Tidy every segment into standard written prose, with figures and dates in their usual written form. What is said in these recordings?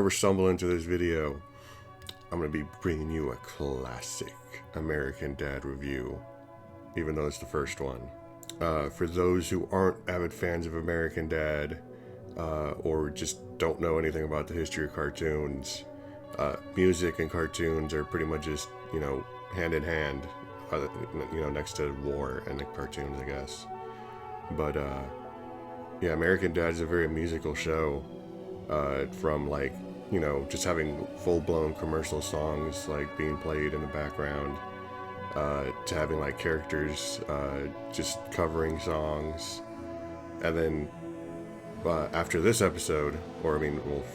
ever stumble into this video, I'm going to be bringing you a classic American Dad review, even though it's the first one. For those who aren't avid fans of American Dad, or just don't know anything about the history of cartoons, music and cartoons are pretty much just, hand in hand, next to war and the cartoons, I guess. But, yeah, American Dad is a very musical show, from just having full-blown commercial songs being played in the background, to having characters just covering songs, and then after this episode,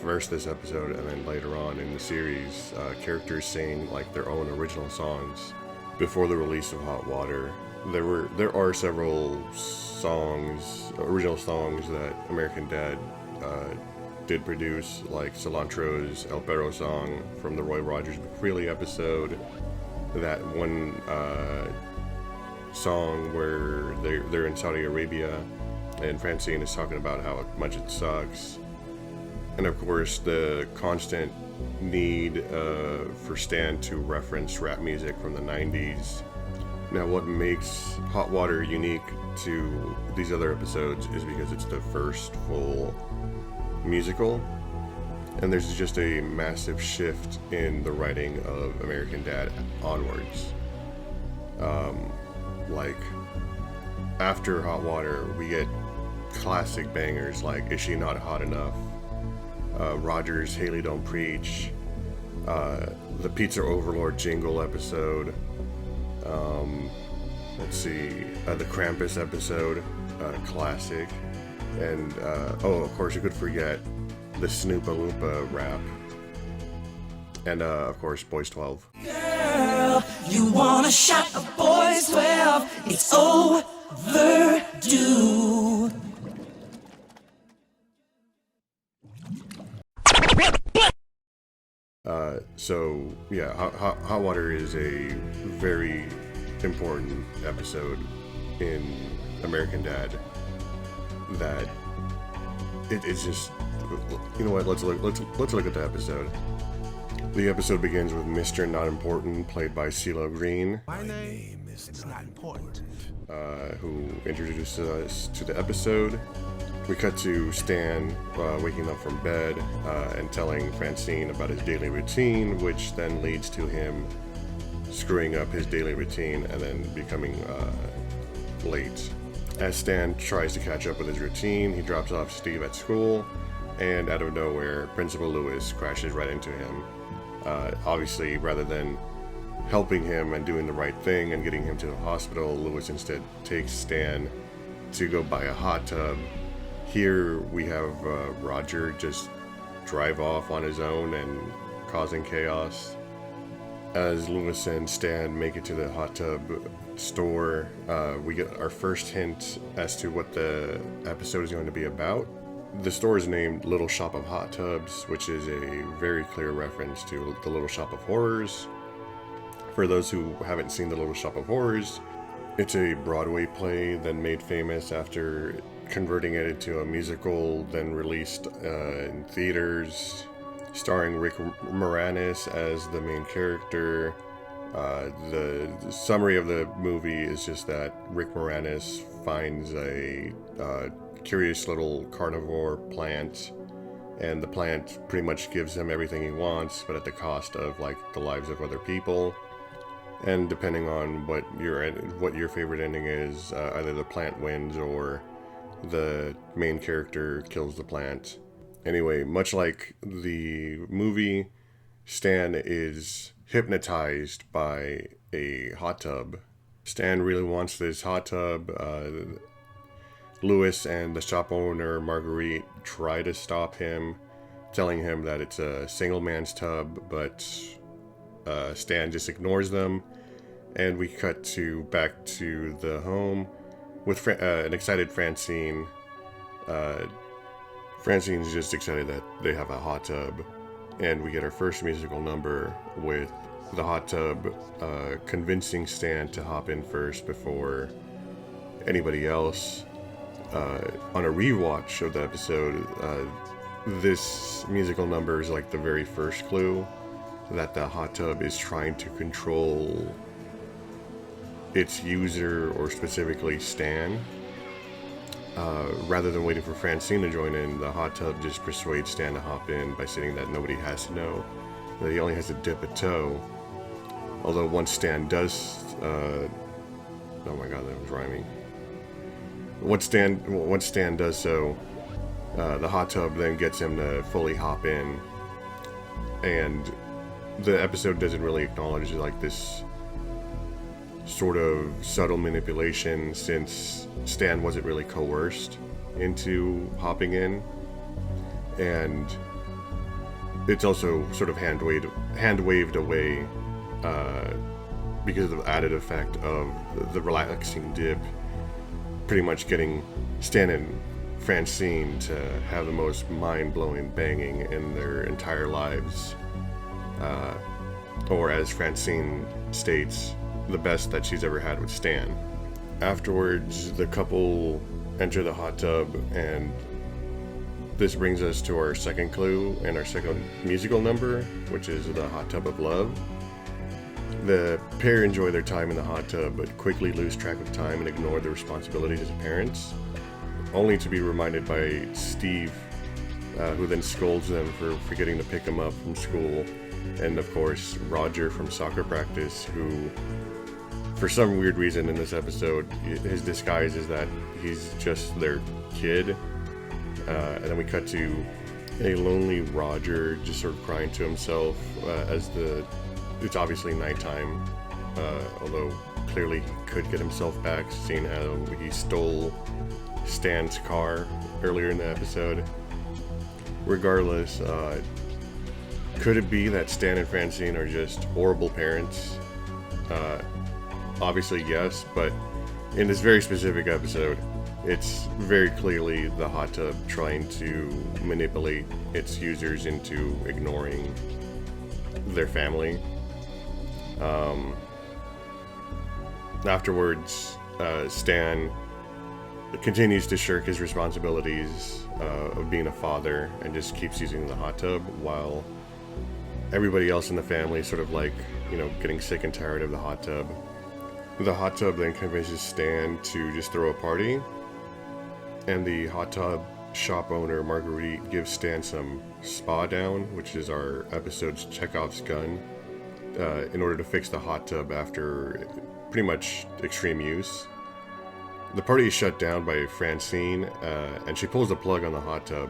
first this episode and then later on in the series, characters sing their own original songs. Before the release of Hot Water, there are several original songs that American Dad did produce, like Cilantro's El Perro song from the Roy Rogers McCreely episode, that one song where they're in Saudi Arabia and Francine is talking about how much it sucks, and of course the constant need for Stan to reference rap music from the 90s. Now, what makes Hot Water unique to these other episodes is because it's the first full musical, and there's just a massive shift in the writing of American Dad onwards. After Hot Water, we get classic bangers like Is She Not Hot Enough, Rogers' Haley Don't Preach, the Pizza Overlord jingle episode, the Krampus episode, classic, and of course you could forget the Snoopa Loompa rap, and of course Boys 12. Girl, you want a shot of Boys 12? It's overdue. Hot Water is a very important episode in American Dad. That it's just, you know what? Let's look at the episode. The episode begins with Mr. Not Important, played by CeeLo Green. My name is Not Important. Who introduces us to the episode. We cut to Stan waking up from bed and telling Francine about his daily routine, which then leads to him screwing up his daily routine and then becoming late. As Stan tries to catch up with his routine, he drops off Steve at school, and out of nowhere, Principal Lewis crashes right into him. Obviously, rather than helping him and doing the right thing and getting him to the hospital, Lewis instead takes Stan to go buy a hot tub. Here we have Roger just drive off on his own and causing chaos. As Lewis and Stan make it to the hot tub store, we get our first hint as to what the episode is going to be about. The store is named Little Shop of Hot Tubs, which is a very clear reference to the Little Shop of Horrors. For those who haven't seen the Little Shop of Horrors, it's a Broadway play then made famous after converting it into a musical, then released in theaters, starring Rick Moranis as the main character. The summary of the movie is just that Rick Moranis finds a curious little carnivore plant, and the plant pretty much gives him everything he wants, but at the cost of the lives of other people. And depending on what your favorite ending is, either the plant wins or the main character kills the plant. Anyway, much like the movie, Stan is hypnotized by a hot tub. Stan really wants this hot tub. Lewis and the shop owner, Marguerite, try to stop him, telling him that it's a single man's tub, but Stan just ignores them. And we cut back to the home with an excited Francine. Francine's just excited that they have a hot tub, and we get our first musical number with the hot tub convincing Stan to hop in first before anybody else. On a rewatch of the episode, this musical number is like the very first clue that the hot tub is trying to control its user, or specifically Stan. Rather than waiting for Francine to join in, the hot tub just persuades Stan to hop in by saying that nobody has to know, that he only has to dip a toe. Although once Stan does, oh my god, that was rhyming. Once Stan does so, the hot tub then gets him to fully hop in, and the episode doesn't really acknowledge like this sort of subtle manipulation, since Stan wasn't really coerced into hopping in, and it's also sort of hand waved away because of the added effect of the relaxing dip, pretty much getting Stan and Francine to have the most mind-blowing banging in their entire lives, or as Francine states, the best that she's ever had with Stan. Afterwards, the couple enter the hot tub, and this brings us to our second clue and our second musical number, which is the hot tub of love. The pair enjoy their time in the hot tub, but quickly lose track of time and ignore their responsibilities as parents, only to be reminded by Steve, who then scolds them for forgetting to pick him up from school, and of course Roger from soccer practice, who for some weird reason in this episode, his disguise is that he's just their kid. And then we cut to a lonely Roger just sort of crying to himself as it's obviously nighttime, although clearly he could get himself back, seeing how he stole Stan's car earlier in the episode. Regardless, could it be that Stan and Francine are just horrible parents? Obviously yes, but in this very specific episode, it's very clearly the hot tub trying to manipulate its users into ignoring their family. Afterwards, Stan continues to shirk his responsibilities of being a father and just keeps using the hot tub, while everybody else in the family is sort of like, getting sick and tired of the hot tub. The hot tub then convinces Stan to just throw a party, and the hot tub shop owner, Marguerite, gives Stan some spa down, which is our episode's Chekhov's gun, in order to fix the hot tub after pretty much extreme use. The party is shut down by Francine, and she pulls the plug on the hot tub,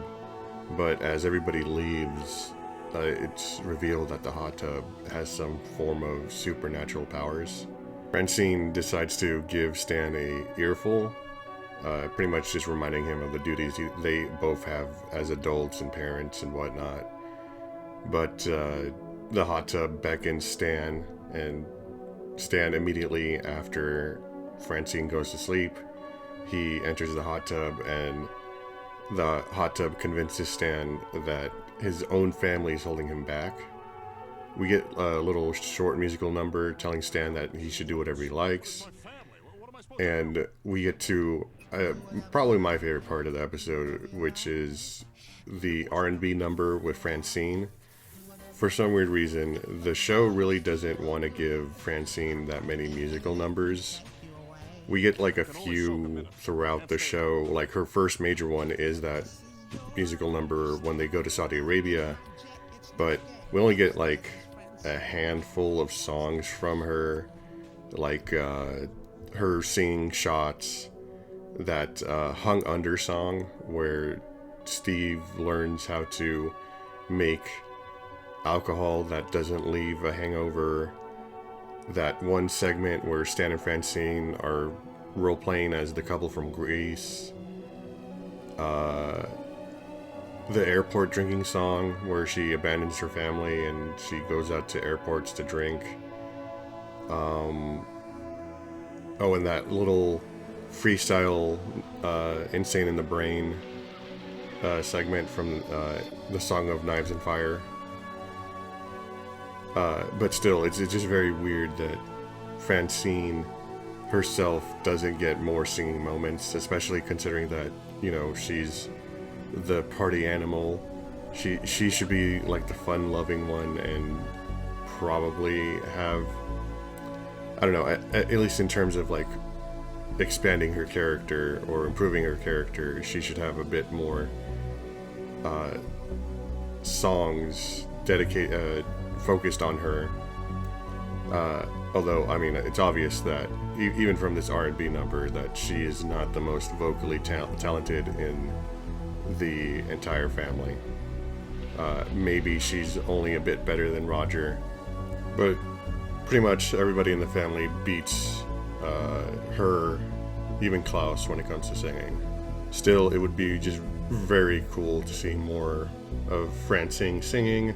but as everybody leaves, it's revealed that the hot tub has some form of supernatural powers. Francine decides to give Stan a earful, pretty much just reminding him of the duties they both have as adults and parents and whatnot. But the hot tub beckons Stan, and Stan immediately after Francine goes to sleep, he enters the hot tub, and the hot tub convinces Stan that his own family is holding him back. We get a little short musical number telling Stan that he should do whatever he likes, and we get to probably my favorite part of the episode, which is the R&B number with Francine. For some weird reason, the show really doesn't want to give Francine that many musical numbers. We get like a few throughout the show. Like her first major one is that musical number when they go to Saudi Arabia, but we only get like a handful of songs from her, like her singing Shots, that Hung Under song where Steve learns how to make alcohol that doesn't leave a hangover, that one segment where Stan and Francine are role-playing as the couple from Grease, the airport drinking song where she abandons her family and she goes out to airports to drink. And that little freestyle Insane in the Brain segment from the Song of Knives and Fire. But still, it's just very weird that Francine herself doesn't get more singing moments, especially considering that, she's the party animal She should be like the fun-loving one and probably have, I don't know, at least in terms of like expanding her character or improving her character, she should have a bit more songs focused on her. Although, I mean, it's obvious that even from this R&B number that she is not the most vocally talented in the entire family. Maybe she's only a bit better than Roger, but pretty much everybody in the family beats her, even Klaus, when it comes to singing. Still, it would be just very cool to see more of Francine singing,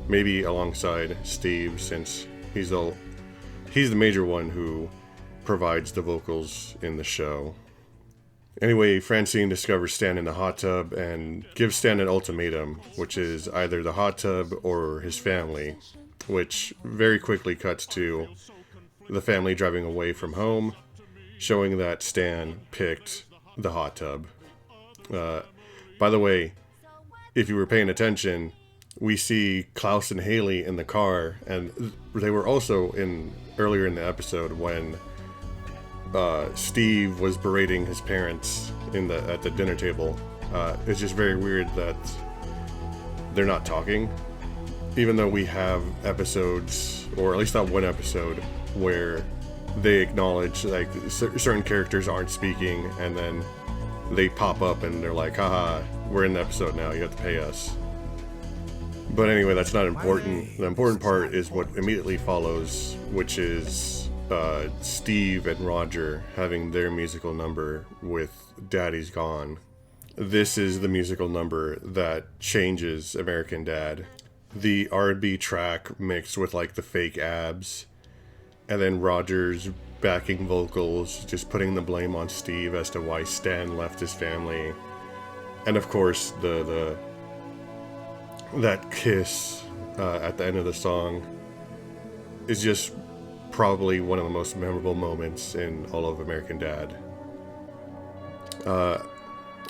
maybe alongside Steve, since he's the major one who provides the vocals in the show. Anyway, Francine discovers Stan in the hot tub and gives Stan an ultimatum, which is either the hot tub or his family, which very quickly cuts to the family driving away from home, showing that Stan picked the hot tub. By the way, if you were paying attention, we see Klaus and Haley in the car, and they were also earlier in the episode when Steve was berating his parents at the dinner table. It's just very weird that they're not talking, even though we have episodes, or at least that one episode, where they acknowledge like certain characters aren't speaking, and then they pop up and they're like, haha, we're in the episode now, you have to pay us. But anyway, that's not important. The important part is what immediately follows, which is Steve and Roger having their musical number with Daddy's Gone. This is the musical number that changes American Dad. The R&B track mixed with like the fake abs, and then Roger's backing vocals, just putting the blame on Steve as to why Stan left his family. And of course, that kiss at the end of the song is just probably one of the most memorable moments in all of American Dad.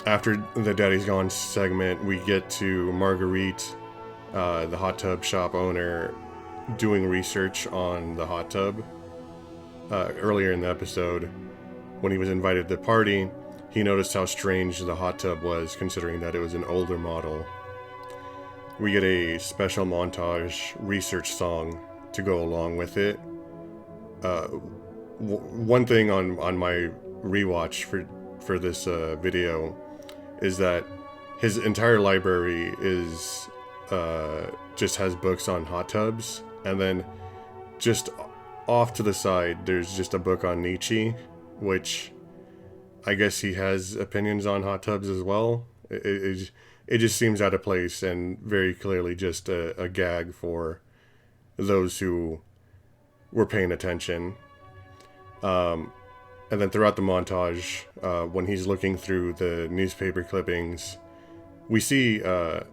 After the Daddy's Gone segment, we get to Marguerite, the hot tub shop owner, doing research on the hot tub. Earlier in the episode, when he was invited to the party, he noticed how strange the hot tub was, considering that it was an older model. We get a special montage research song to go along with it. One thing on my rewatch for this video is that his entire library is just has books on hot tubs, and then just off to the side there's just a book on Nietzsche, which I guess he has opinions on hot tubs as well. It just seems out of place and very clearly just a gag for those who were paying attention. And then throughout the montage, when he's looking through the newspaper clippings, we see a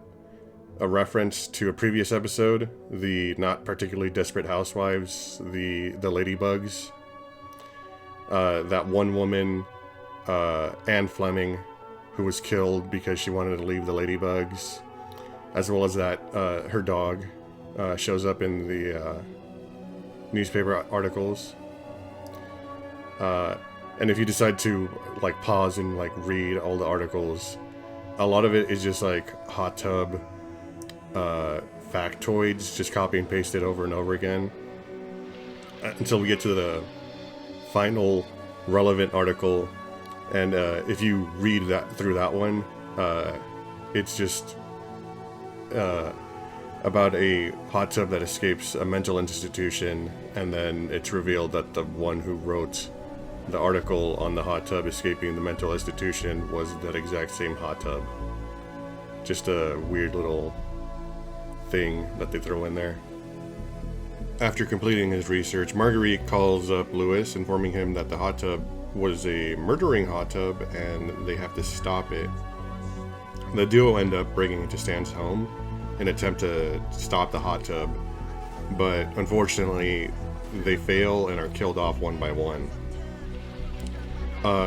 reference to a previous episode, the not particularly desperate housewives, the Ladybugs. That one woman, Anne Fleming, who was killed because she wanted to leave the Ladybugs, as well as that her dog shows up in the newspaper articles. And if you decide to like pause and like read all the articles, a lot of it is just like hot tub factoids, just copy and paste it over and over again until we get to the final relevant article. And if you read through that one, it's just about a hot tub that escapes a mental institution, and then it's revealed that the one who wrote the article on the hot tub escaping the mental institution was that exact same hot tub. Just a weird little thing that they throw in there. After completing his research, Marguerite calls up Louis, informing him that the hot tub was a murdering hot tub and they have to stop it. The duo end up breaking into Stan's home in an attempt to stop the hot tub, but unfortunately they fail and are killed off one by one.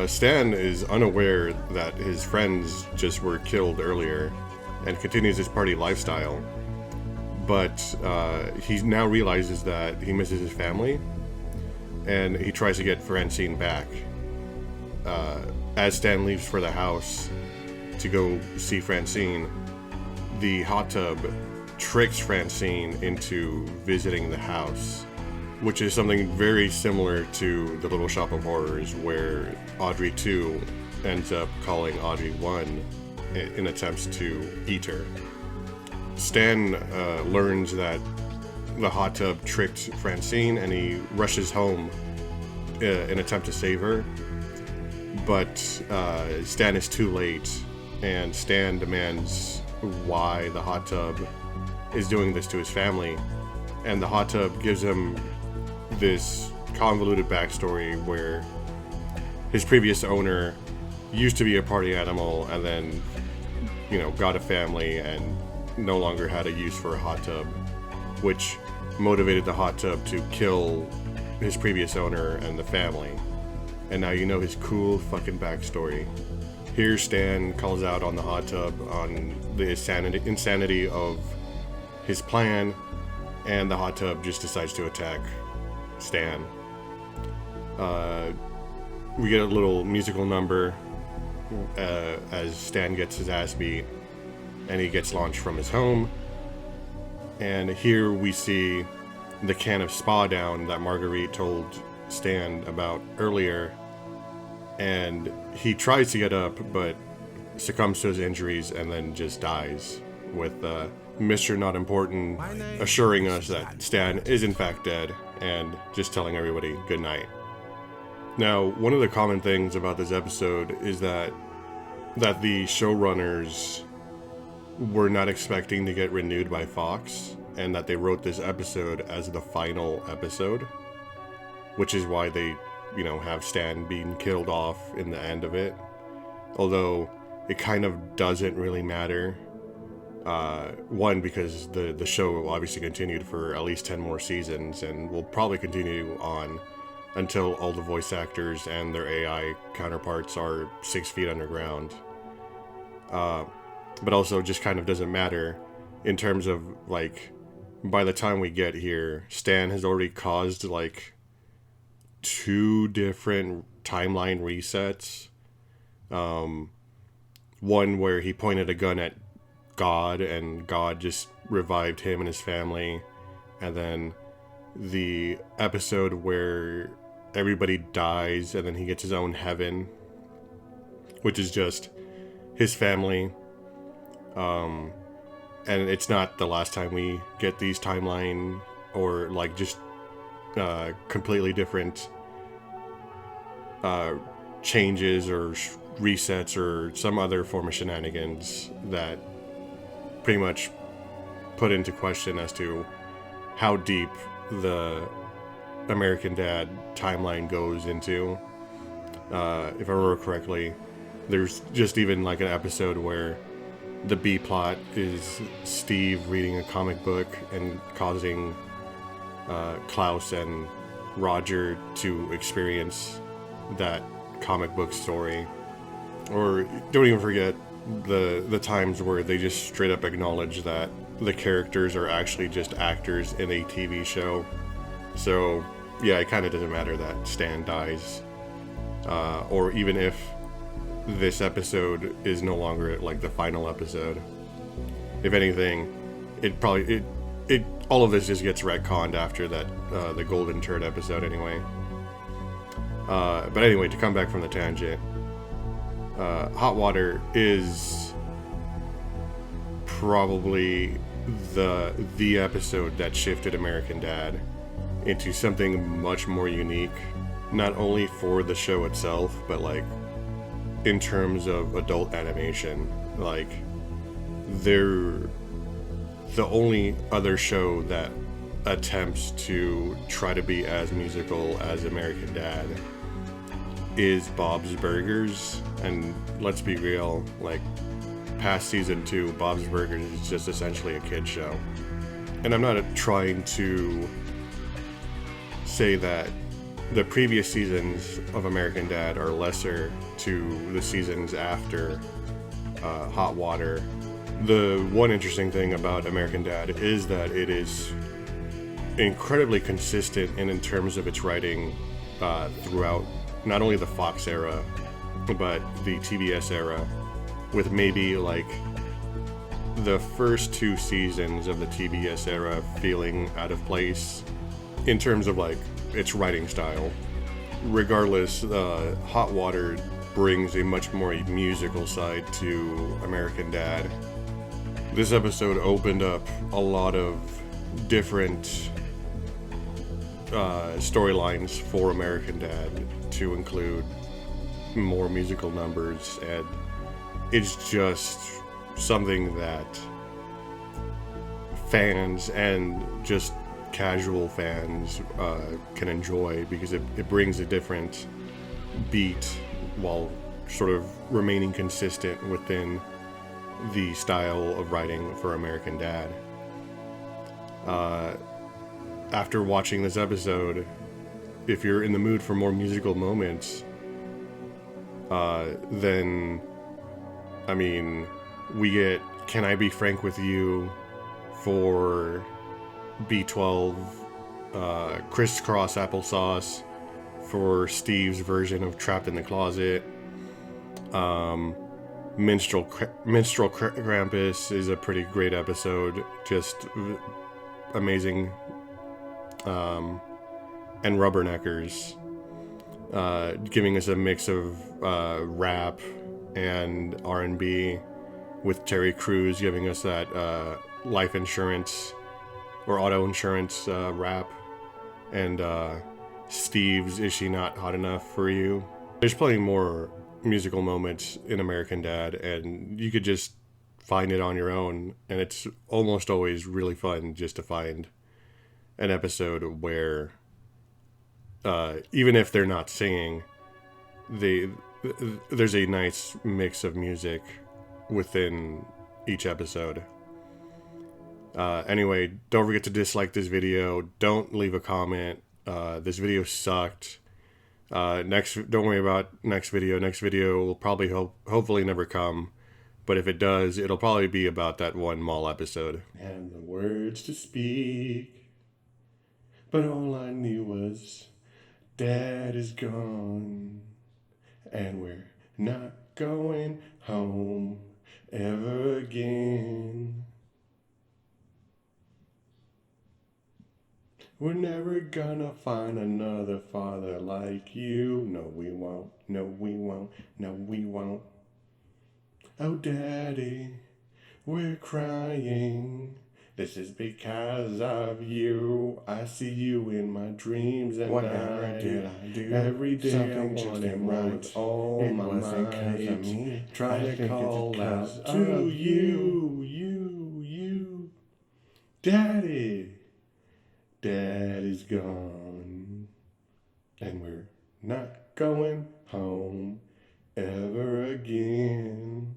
Stan is unaware that his friends just were killed earlier, and continues his party lifestyle. But he now realizes that he misses his family, and he tries to get Francine back. As Stan leaves for the house to go see Francine, the hot tub tricks Francine into visiting the house, which is something very similar to The Little Shop of Horrors, where Audrey 2 ends up calling Audrey 1 in attempts to eat her. Stan learns that the hot tub tricked Francine, and he rushes home in an attempt to save her. But Stan is too late, and Stan demands why the hot tub is doing this to his family. And the hot tub gives him this convoluted backstory where his previous owner used to be a party animal and then, got a family and no longer had a use for a hot tub, which motivated the hot tub to kill his previous owner and the family. And now you know his cool fucking backstory. Here Stan calls out on the hot tub on the insanity of his plan, and the hot tub just decides to attack Stan. We get a little musical number as Stan gets his ass beat, and he gets launched from his home. And here we see the can of Spa Down that Marguerite told Stan about earlier, and he tries to get up but succumbs to his injuries and then just dies, with Mr. Not Important assuring us that Stan is in fact dead and just telling everybody good night. Now, one of the common things about this episode is that the showrunners were not expecting to get renewed by Fox, and that they wrote this episode as the final episode, which is why they, have Stan being killed off in the end of it. Although it kind of doesn't really matter. One, because the show obviously continued for at least 10 more seasons and will probably continue on until all the voice actors and their AI counterparts are 6 feet underground. But also just kind of doesn't matter in terms of, by the time we get here, Stan has already caused, 2 different timeline resets. One where he pointed a gun at God, and God just revived him and his family. And then the episode where everybody dies, and then he gets his own heaven, which is just his family. And it's not the last time we get these timeline or just completely different changes or resets or some other form of shenanigans that pretty much put into question as to how deep the American Dad timeline goes into. If I remember correctly, there's just even an episode where the B plot is Steve reading a comic book and causing Klaus and Roger to experience that comic book story. Or don't even forget the times where they just straight up acknowledge that the characters are actually just actors in a TV show. So yeah, it kind of doesn't matter that Stan dies, or even if this episode is no longer the final episode. If anything, it all of this just gets retconned after that the Golden Turd episode anyway. But anyway, to come back from the tangent, Hot Water is probably the episode that shifted American Dad into something much more unique, not only for the show itself, but in terms of adult animation. They're the only other show that attempts to try to be as musical as American Dad is Bob's Burgers. And let's be real, past season 2, Bob's Burgers is just essentially a kid show. And I'm not trying to say that the previous seasons of American Dad are lesser to the seasons after Hot Water, The one interesting thing about American Dad is that it is incredibly consistent in terms of its writing throughout not only the Fox era, but the TBS era, with maybe like the first 2 seasons of the TBS era feeling out of place in terms of like its writing style. Regardless, Hot Water brings a much more musical side to American Dad. This episode opened up a lot of different storylines for American Dad, to include more musical numbers, and it's just something that fans and just casual fans can enjoy, because it brings a different beat while sort of remaining consistent within the style of writing for American Dad. After watching this episode, if you're in the mood for more musical moments, then, I mean, we get Can I Be Frank With You for B12, Crisscross Applesauce for Steve's version of Trapped in the Closet. Minstrel Krampus is a pretty great episode, just amazing. And Rubberneckers, giving us a mix of rap and R&B, with Terry Crews giving us that life insurance or auto insurance rap, and Steve's Is She Not Hot Enough For You. There's plenty more musical moments in American Dad, and you could just find it on your own, and it's almost always really fun just to find an episode where even if they're not singing, there's a nice mix of music within each episode. Anyway, don't forget to dislike this video. Don't leave a comment. This video sucked. Don't worry about next video. Next video will probably hopefully never come. But if it does, it'll probably be about that one mall episode. And the words to speak, but all I knew was Dad is gone, and we're not going home ever again. We're never gonna find another father like you. No, we won't. No, we won't. No, we won't. Oh, Daddy, we're crying. This is because of you. I see you in my dreams and Whatever did I do? Every day Something I just want it ain't right. right. All It my wasn't 'cause of might. me. Try I to think it's call because out to of you. Daddy. Daddy's gone, and we're not going home ever again.